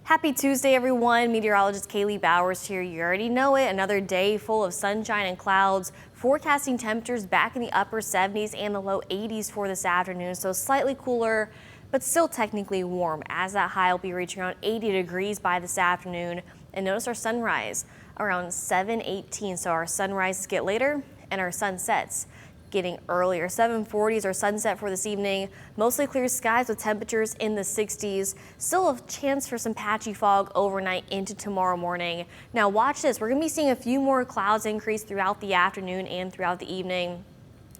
Happy Tuesday, everyone. Meteorologist Kaylee Bowers here. You already know it. Another day full of sunshine and clouds. Forecasting temperatures back in the upper 70s and the low 80s for this afternoon. So slightly cooler, but still technically warm, as that high will be reaching around 80 degrees by this afternoon. And notice our sunrise around 7:18. So our sunrises get later and our sunsets getting earlier. 7:40 is our sunset for this evening. Mostly clear skies with temperatures in the 60s. Still a chance for some patchy fog overnight into tomorrow morning. Now watch this. We're going to be seeing a few more clouds increase throughout the afternoon and throughout the evening.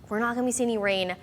We're not going to be seeing any rain,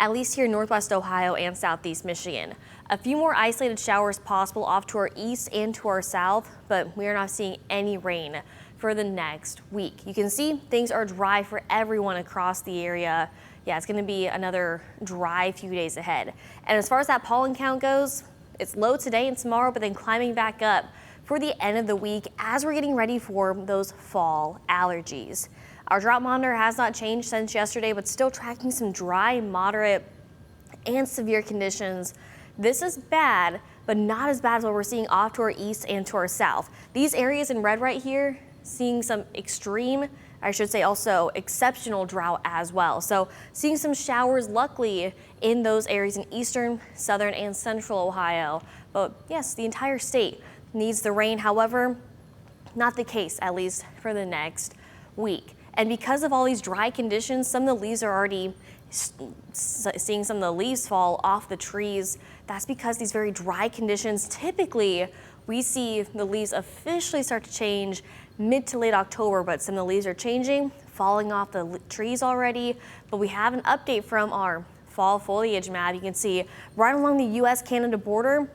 at least here in northwest Ohio and southeast Michigan. A few more isolated showers possible off to our east and to our south, but we are not seeing any rain for the next week. You can see things are dry for everyone across the area. Yeah, it's going to be another dry few days ahead. And as far as that pollen count goes, it's low today and tomorrow, but then climbing back up for the end of the week as we're getting ready for those fall allergies. Our drought monitor has not changed since yesterday, but still tracking some dry, moderate, and severe conditions. This is bad, but not as bad as what we're seeing off to our east and to our south. These areas in red right here, seeing some extreme, I should say also exceptional drought as well. So seeing some showers luckily in those areas in eastern, southern, and central Ohio. But yes, the entire state needs the rain. However, not the case, at least for the next week. And because of all these dry conditions, some of the leaves are already seeing some of the leaves fall off the trees. That's because these very dry conditions, typically we see the leaves officially start to change mid to late October, but some of the leaves are changing, falling off the trees already. But we have an update from our fall foliage map. You can see right along the U.S.-Canada border,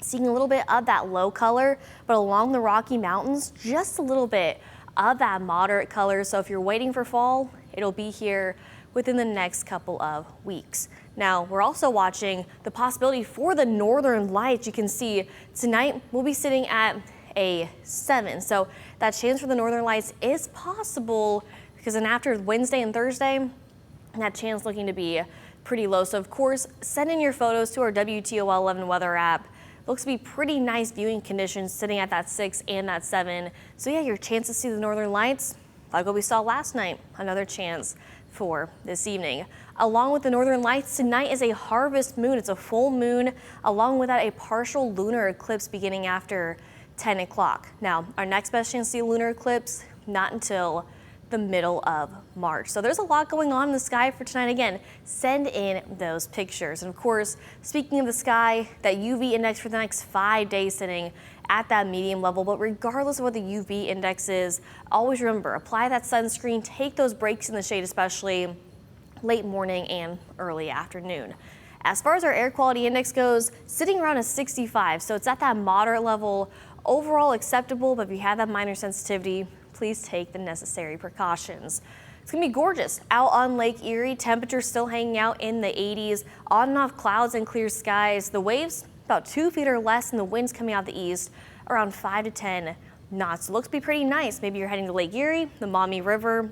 seeing a little bit of that low color, but along the Rocky Mountains, just a little bit of that moderate color. So if you're waiting for fall, it'll be here within the next couple of weeks. Now, we're also watching the possibility for the northern lights. You can see tonight we'll be sitting at a 7. So that chance for the northern lights is possible, because then after Wednesday and Thursday, that chance looking to be pretty low. So of course, send in your photos to our WTOL 11 weather app. Looks to be pretty nice viewing conditions sitting at that 6 and that 7. So yeah, your chance to see the northern lights, like what we saw last night, another chance for this evening. Along with the northern lights, tonight is a harvest moon. It's a full moon. Along with that, a partial lunar eclipse beginning after 10 o'clock. Now, our next best chance to see a lunar eclipse, not until the middle of March. So there's a lot going on in the sky for tonight. Again, send in those pictures. And of course, speaking of the sky, that UV index for the next 5 days sitting at that medium level. But regardless of what the UV index is, always remember, apply that sunscreen, take those breaks in the shade, especially late morning and early afternoon. As far as our air quality index goes, sitting around a 65. So it's at that moderate level, overall acceptable, but if you have that minor sensitivity, please take the necessary precautions. It's gonna be gorgeous out on Lake Erie. Temperatures still hanging out in the 80s, on and off clouds and clear skies. The waves about 2 feet or less, and the winds coming out the east around 5 to 10 knots. It looks to be pretty nice. Maybe you're heading to Lake Erie, the Maumee River.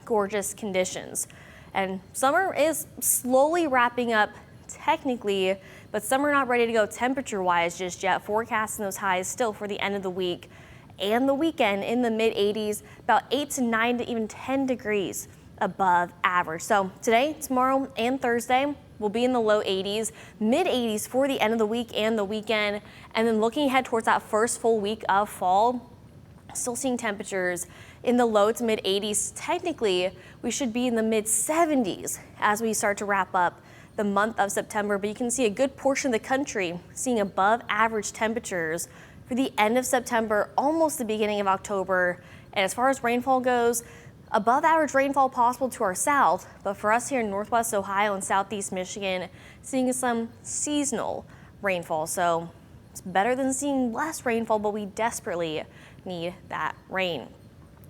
Gorgeous conditions. And summer is slowly wrapping up technically, but some are not ready to go temperature-wise just yet. Forecasting those highs still for the end of the week and the weekend in the mid-80s, about 8 to 9 to even 10 degrees above average. So today, tomorrow, and Thursday will be in the low 80s, mid-80s for the end of the week and the weekend. And then looking ahead towards that first full week of fall, still seeing temperatures in the low to mid-80s. Technically, we should be in the mid-70s as we start to wrap up the month of September, but you can see a good portion of the country seeing above average temperatures for the end of September, almost the beginning of October. And as far as rainfall goes, above average rainfall possible to our south, but for us here in northwest Ohio and southeast Michigan, seeing some seasonal rainfall. So it's better than seeing less rainfall, but we desperately need that rain.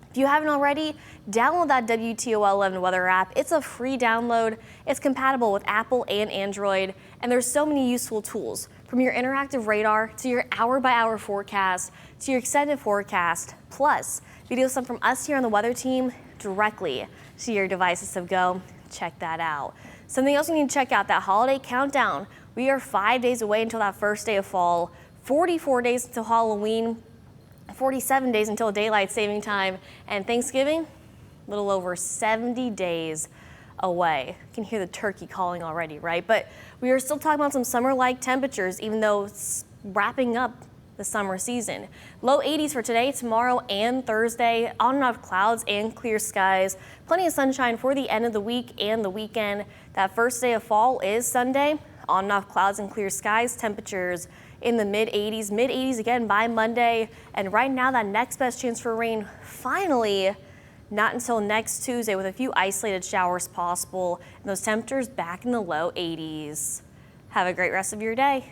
If you haven't already, download that WTOL 11 weather app. It's a free download. It's compatible with Apple and Android, and there's so many useful tools, from your interactive radar to your hour-by-hour forecast to your extended forecast, plus videos sent from us here on the weather team directly to your devices. So go check that out. Something else you need to check out, that holiday countdown. We are 5 days away until that first day of fall. 44 days until Halloween, 47 days until daylight saving time, and Thanksgiving, a little over 70 days away. You can hear the turkey calling already, right? But we are still talking about some summer-like temperatures, even though it's wrapping up the summer season. Low 80s for today, tomorrow, and Thursday. On and off clouds and clear skies. Plenty of sunshine for the end of the week and the weekend. That first day of fall is Sunday. On and off clouds and clear skies. Temperatures in the mid 80s again by Monday. And right now, that next best chance for rain finally not until next Tuesday, with a few isolated showers possible, and those temperatures back in the low 80s. Have a great rest of your day.